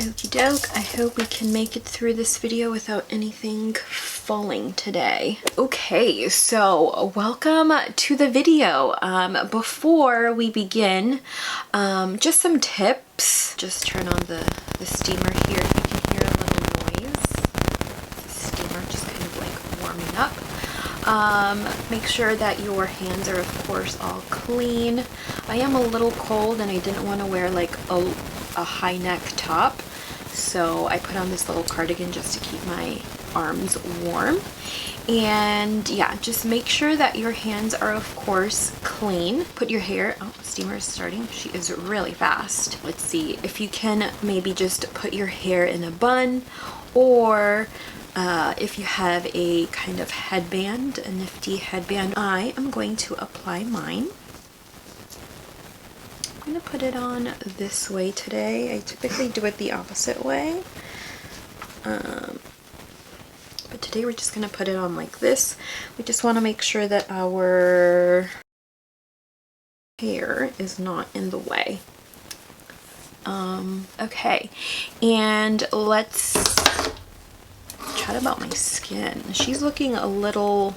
Okie doke, I hope we can make it through this video without anything falling today. Okay, so welcome to the video. Before we begin, just some tips. Just turn on the steamer here if you can hear a little noise. The steamer just kind of like warming up. Make sure that your hands are of course all clean. I am a little cold and I didn't want to wear like a high neck top, so I put on this little cardigan just to keep my arms warm. And yeah, just make sure that your hands are of course clean. Put your hair, oh, steamer is starting. She is really fast. Let's see if you can maybe just put your hair in a bun, or if you have a kind of headband, a nifty headband. I am going to apply mine. I'm going to put it on this way today. I typically do it the opposite way. But today we're just going to put it on like this. We just want to make sure that our hair is not in the way. Okay, and let's chat about my skin. She's looking a little...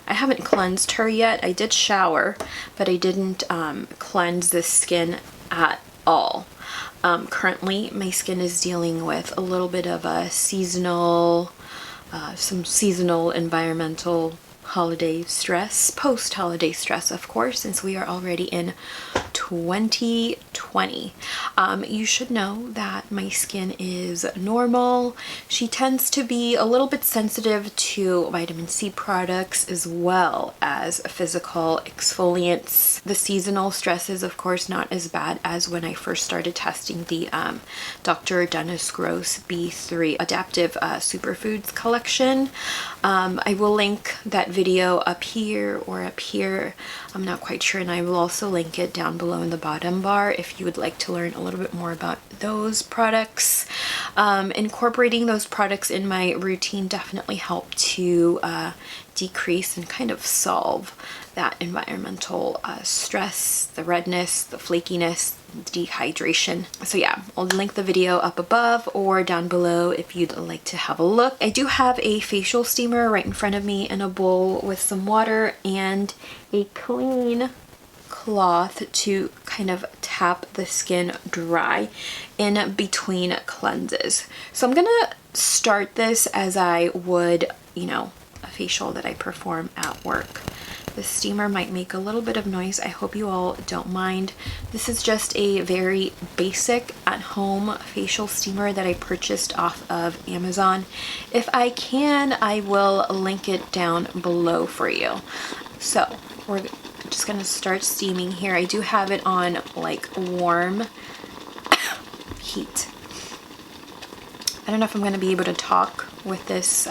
I haven't cleansed her yet. I did shower, but I didn't cleanse the skin at all. Currently, my skin is dealing with a little bit of a seasonal, some seasonal environmental holiday stress, post-holiday stress, of course, since we are already in 2020. You should know that my skin is normal. She tends to be a little bit sensitive to vitamin C products as well as physical exfoliants. The seasonal stress is of course not as bad as when I first started testing the Dr. Dennis Gross B3 Adaptive Superfoods collection. I will link that video up here or up here. I'm not quite sure, and I will also link it down below in the bottom bar if you would like to learn a little bit more about those products. Incorporating those products in my routine definitely helped to decrease and kind of solve that environmental stress, the redness, the flakiness, the dehydration. So yeah, I'll link the video up above or down below if you'd like to have a look. I do have a facial steamer right in front of me in a bowl with some water and a clean cloth to kind of tap the skin dry in between cleanses. So I'm gonna start this as I would, you know, a facial that I perform at work. The steamer might make a little bit of noise. I hope you all don't mind. This is just a very basic at-home facial steamer that I purchased off of Amazon. If I can, I will link it down below for you. So we're just gonna start steaming here. I do have it on like warm heat. I don't know if I'm gonna be able to talk with this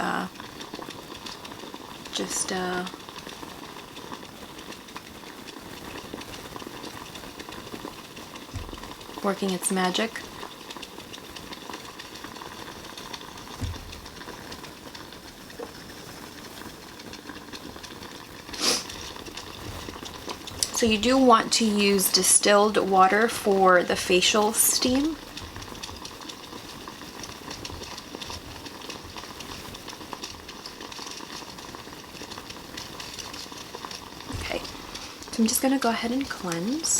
working its magic. So you do want to use distilled water for the facial steam. Okay, so I'm just going to go ahead and cleanse.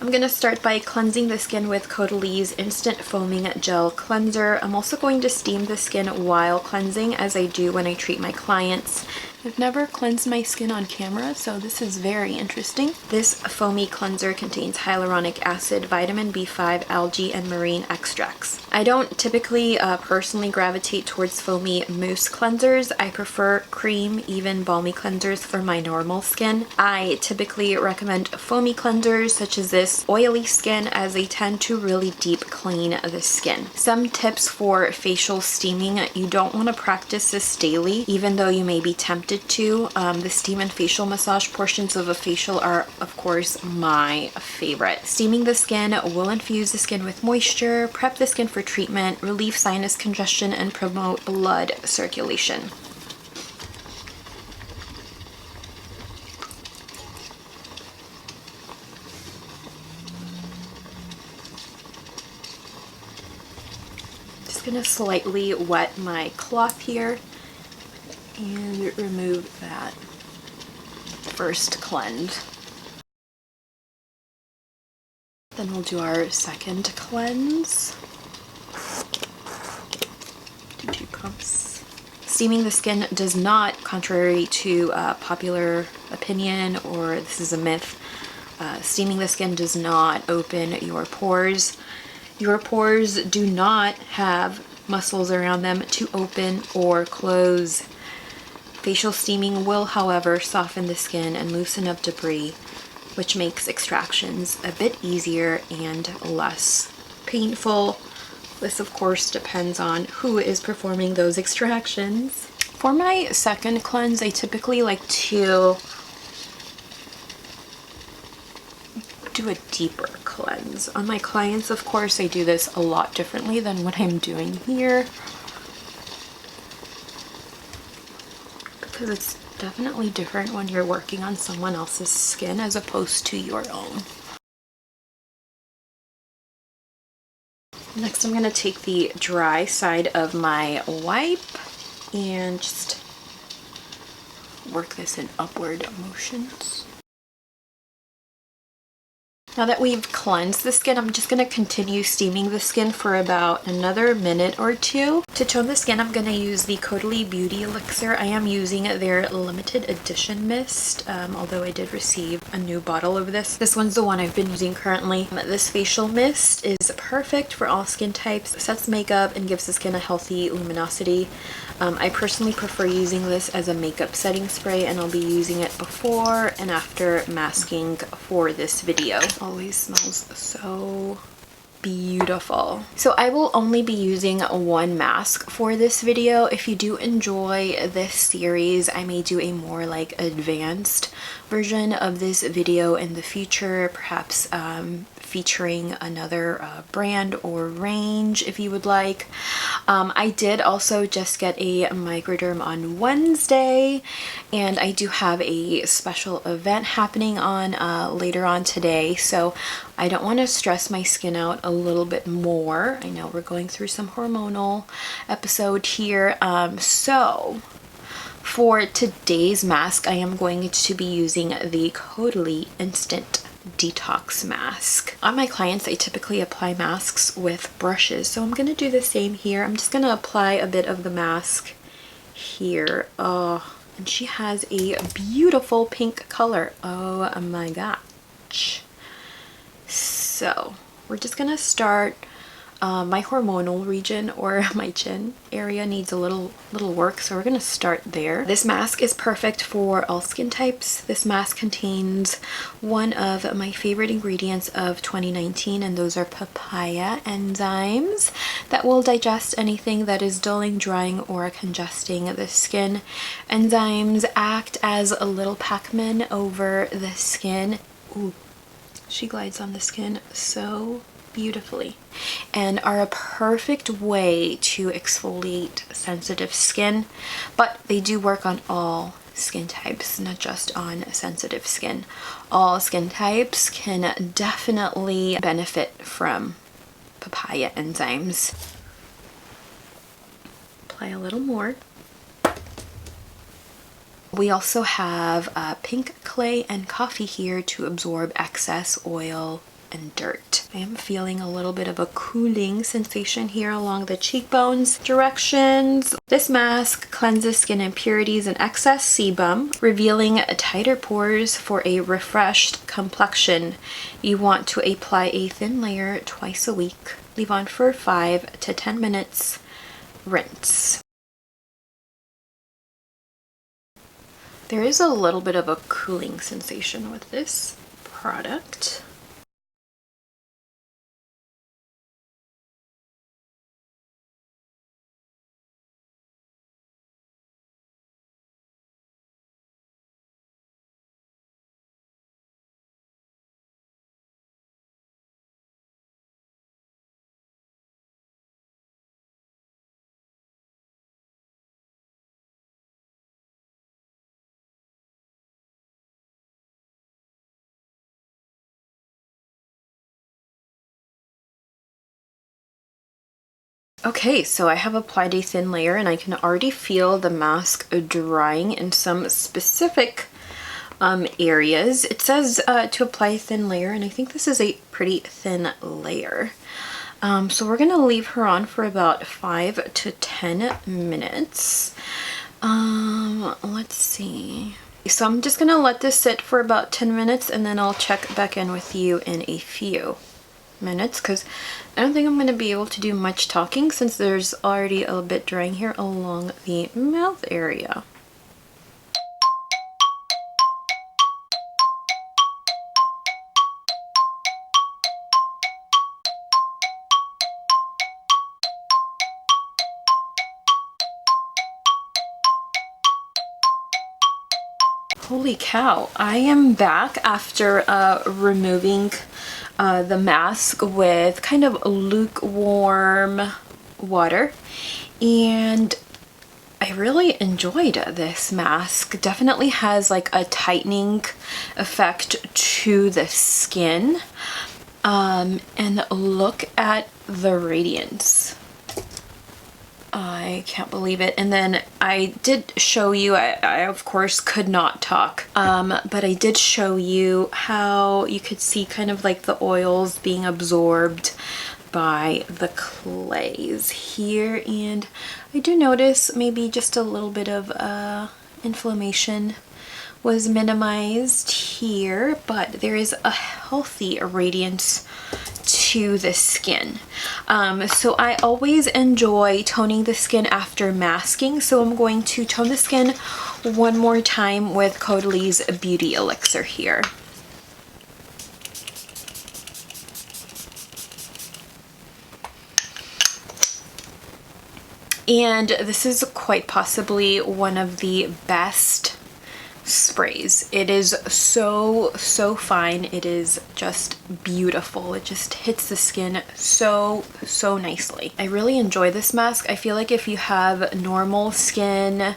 I'm going to start by cleansing the skin with Caudalie's Instant Foaming Gel Cleanser. I'm also going to steam the skin while cleansing, as I do when I treat my clients. I've never cleansed my skin on camera, so this is very interesting. This foamy cleanser contains hyaluronic acid, vitamin B5, algae, and marine extracts. I don't typically personally gravitate towards foamy mousse cleansers. I prefer cream, even balmy cleansers for my normal skin. I typically recommend foamy cleansers such as this oily skin, as they tend to really deep clean the skin. Some tips for facial steaming: you don't want to practice this daily, even though you may be tempted to. The steam and facial massage portions of a facial are of course my favorite. Steaming the skin will infuse the skin with moisture, prep the skin for treatment, relieve sinus congestion, and promote blood circulation. just gonna slightly wet my cloth here and remove that first cleanse. Then we'll do our second cleanse. Do 2 pumps. Steaming the skin does not, contrary to popular opinion, or this is a myth, steaming the skin does not open your pores. Your pores do not have muscles around them to open or close. Facial steaming will, however, soften the skin and loosen up debris, which makes extractions a bit easier and less painful. This, of course, depends on who is performing those extractions. For my second cleanse, I typically like to do a deeper cleanse. On my clients, of course, I do this a lot differently than what I'm doing here, because it's definitely different when you're working on someone else's skin as opposed to your own. Next, I'm going to take the dry side of my wipe and just work this in upward motions. Now that we've cleansed the skin, I'm just going to continue steaming the skin for about another minute or 2. To tone the skin, I'm going to use the Caudalie Beauty Elixir. I am using their limited edition mist, although I did receive a new bottle of this. This one's the one I've been using currently. This facial mist is perfect for all skin types, sets makeup, and gives the skin a healthy luminosity. I personally prefer using this as a makeup setting spray, and I'll be using it before and after masking for this video. Always smells so beautiful. So I will only be using one mask for this video. If you do enjoy this series, I may do a more like advanced version of this video in the future, perhaps featuring another brand or range if you would like. I did also just get a microderm on Wednesday, and I do have a special event happening on later on today, so I don't want to stress my skin out a little bit more. I know we're going through some hormonal episode here, so for today's mask, I am going to be using the CAUDLIE Instant Detox Mask. On my clients, I typically apply masks with brushes, so I'm going to do the same here. I'm just going to apply a bit of the mask here. Oh, and she has a beautiful pink color. Oh my gosh. So we're just going to start. My hormonal region, or my chin area, needs a little work, so we're going to start there. This mask is perfect for all skin types. This mask contains one of my favorite ingredients of 2019, and those are papaya enzymes that will digest anything that is dulling, drying, or congesting the skin. Enzymes act as a little Pac-Man over the skin. Ooh, she glides on the skin so beautifully, and are a perfect way to exfoliate sensitive skin, but they do work on all skin types, not just on sensitive skin. All skin types can definitely benefit from papaya enzymes. Apply a little more. We also have pink clay and coffee here to absorb excess oil and dirt. I am feeling a little bit of a cooling sensation here along the cheekbones. Directions: this mask cleanses skin impurities and excess sebum, revealing tighter pores for a refreshed complexion. You want to apply a thin layer twice a week. Leave on for 5 to 10 minutes. Rinse. There is a little bit of a cooling sensation with this product. Okay, so I have applied a thin layer and I can already feel the mask drying in some specific areas. It says to apply a thin layer, and I think this is a pretty thin layer. So we're gonna leave her on for about 5 to 10 minutes. Let's see. So I'm just gonna let this sit for about 10 minutes and then I'll check back in with you in a few minutes, because I don't think I'm gonna be able to do much talking since there's already a bit drying here along the mouth area. Holy cow, I am back after removing the mask with kind of lukewarm water, and I really enjoyed this mask. Definitely has like a tightening effect to the skin, and look at the radiance. I can't believe it. And then I did show you, I of course could not talk, but I did show you how you could see kind of like the oils being absorbed by the clays here, and I do notice maybe just a little bit of inflammation was minimized here, but there is a healthy radiance to the skin. So I always enjoy toning the skin after masking, so I'm going to tone the skin one more time with Caudalie's Beauty Elixir here. And this is quite possibly one of the best sprays. It is so fine. It is just beautiful. It just hits the skin so nicely. I really enjoy this mask. I feel like if you have normal skin,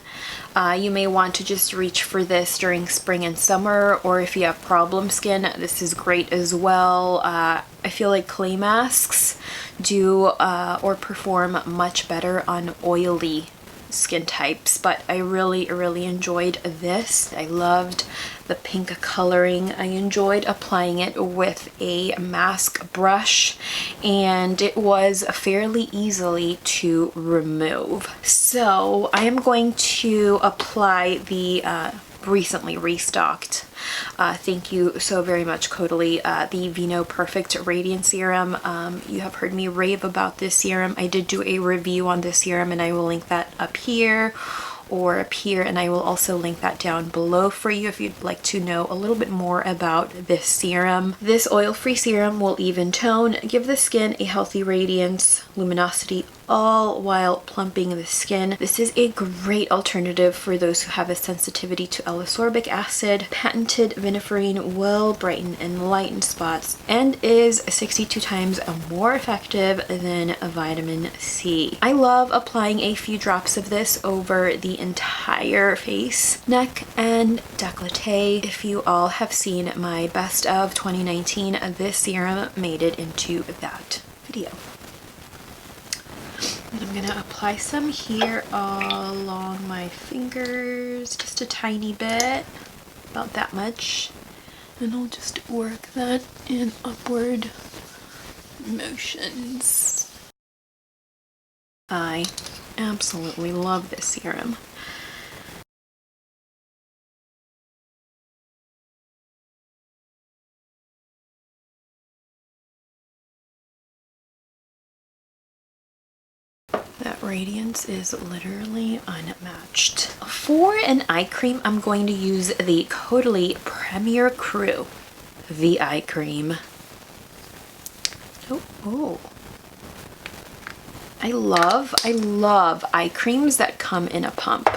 you may want to just reach for this during spring and summer, or if you have problem skin, this is great as well. I feel like clay masks do or perform much better on oily skin types, but I really enjoyed this. I loved the pink coloring. I enjoyed applying it with a mask brush, and it was fairly easily to remove. So I am going to apply the recently restocked, thank you so very much, Caudalie, the Vinoperfect Radiance Serum. You have heard me rave about this serum. I did do a review on this serum, and I will link that up here or up here, and I will also link that down below for you if you'd like to know a little bit more about this serum. This oil-free serum will even tone, give the skin a healthy radiance, luminosity, all while plumping the skin. This is a great alternative for those who have a sensitivity to L-ascorbic acid. Patented viniferine will brighten and lighten spots and is 62 times more effective than vitamin C. I love applying a few drops of this over the entire face, neck, and décolleté. If you all have seen my best of 2019, this serum made it into that video. And I'm gonna apply some here along my fingers, just a tiny bit, about that much, and I'll just work that in upward motions. I absolutely love this serum. That radiance is literally unmatched. For an eye cream, I'm going to use the Caudalie Premier Crew the eye cream. Oh. I love eye creams that come in a pump.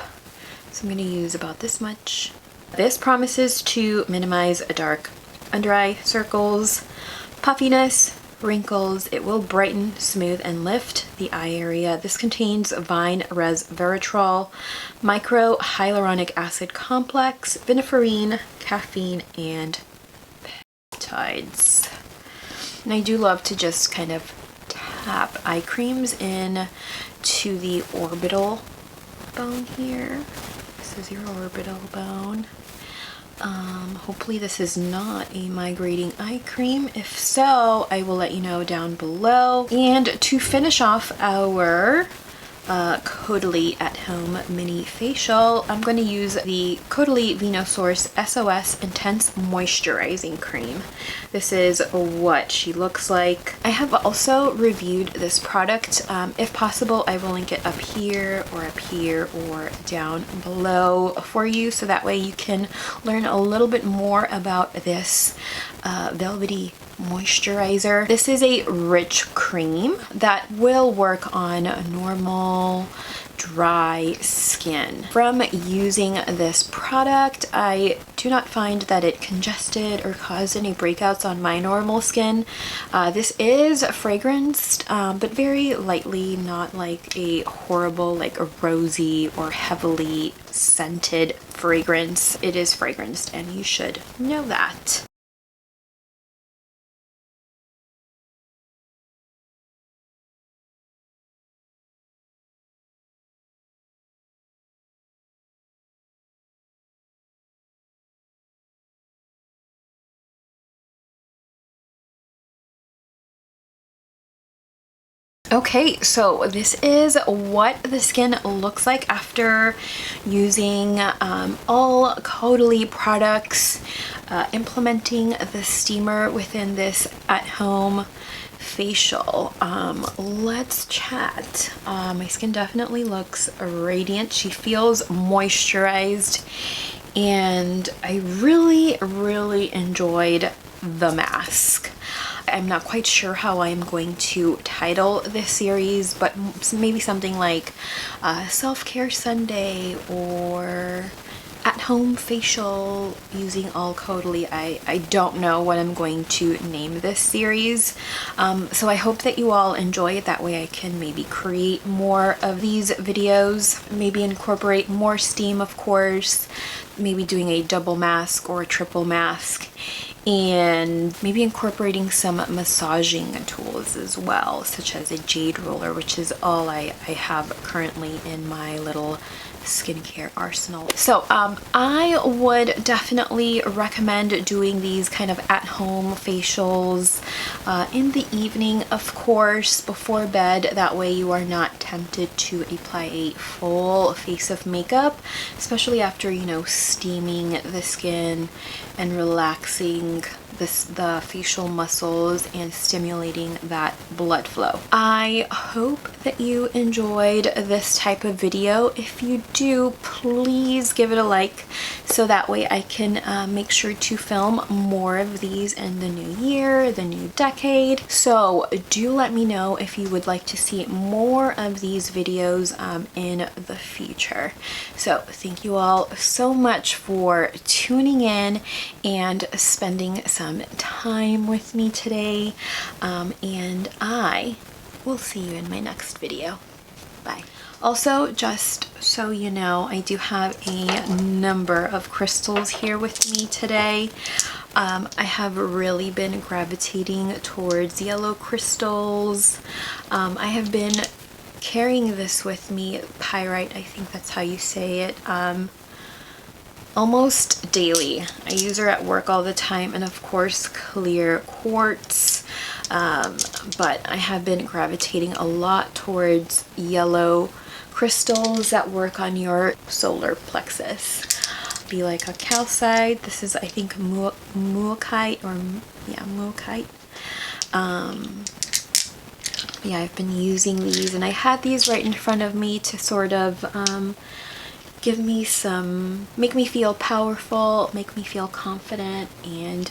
So I'm going to use about this much. This promises to minimize dark under eye circles, puffiness, wrinkles. It will brighten, smooth, and lift the eye area. This contains vine resveratrol, micro hyaluronic acid complex, viniferine, caffeine, and peptides. And I do love to just kind of tap eye creams in to the orbital bone here. This is your orbital bone. Hopefully this is not a migrating eye cream. If so, I will let you know down below. And to finish off our CAUDLIE at home mini facial, I'm going to use the Caudalie Vinosource S.O.S Intense Moisturizing Cream. This is what she looks like. I have also reviewed this product. If possible, I will link it up here or down below for you, so that way you can learn a little bit more about this velvety moisturizer. This is a rich cream that will work on normal dry skin. From using this product, I do not find that it congested or caused any breakouts on my normal skin. This is fragranced, but very lightly, not like a horrible, like a rosy or heavily scented fragrance. It is fragranced, and you should know that. Okay, so this is what the skin looks like after using all CAUDLIE products, implementing the steamer within this at-home facial. Let's chat. My skin definitely looks radiant. She feels moisturized, and I really enjoyed the mask. I'm not quite sure how I'm going to title this series, but maybe something like Self-Care Sunday or At-Home Facial using all CAUDLIE. I don't know what I'm going to name this series. So I hope that you all enjoy it. That way I can maybe create more of these videos, maybe incorporate more steam, of course, maybe doing a double mask or a triple mask, and maybe incorporating some massaging tools as well, such as a jade roller, which is all I have currently in my little skincare arsenal. So I would definitely recommend doing these kind of at-home facials in the evening, of course, before bed. That way you are not tempted to apply a full face of makeup, especially after, you know, steaming the skin and relaxing the facial muscles and stimulating that blood flow. I hope that you enjoyed this type of video. If you do, please give it a like, so that way I can make sure to film more of these in the new year, the new decade. So do let me know if you would like to see more of these videos in the future. So thank you all so much for tuning in and spending some time with me today, and I will see you in my next video. Bye. Also, just so you know, I do have a number of crystals here with me today. I have really been gravitating towards yellow crystals. I have been carrying this with me, pyrite, I think that's how you say it, almost daily. I use her at work all the time, and of course clear quartz, but I have been gravitating a lot towards yellow crystals that work on your solar plexus. Be like a calcite. This is, I think, muokkite, or yeah, muokkite. Yeah, I've been using these, and I had these right in front of me to sort of give me some, make me feel powerful, make me feel confident, and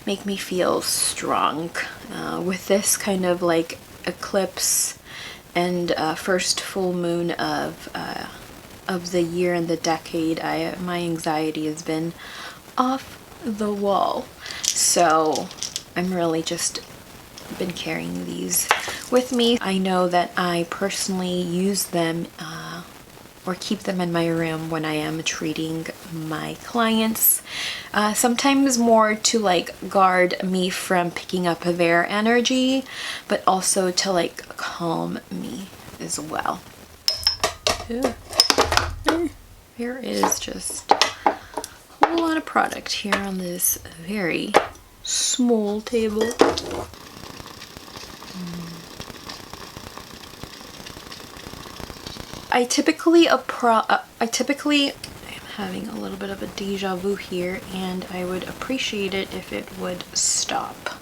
make me feel strong. With this kind of like eclipse and first full moon of the year and the decade, my anxiety has been off the wall. So I'm really just been carrying these with me. I know that I personally use them or keep them in my room when I am treating my clients. Sometimes more to like guard me from picking up their energy, but also to like calm me as well. Ooh. There is just a whole lot of product here on this very small table. I typically am having a little bit of a deja vu here, and I would appreciate it if it would stop.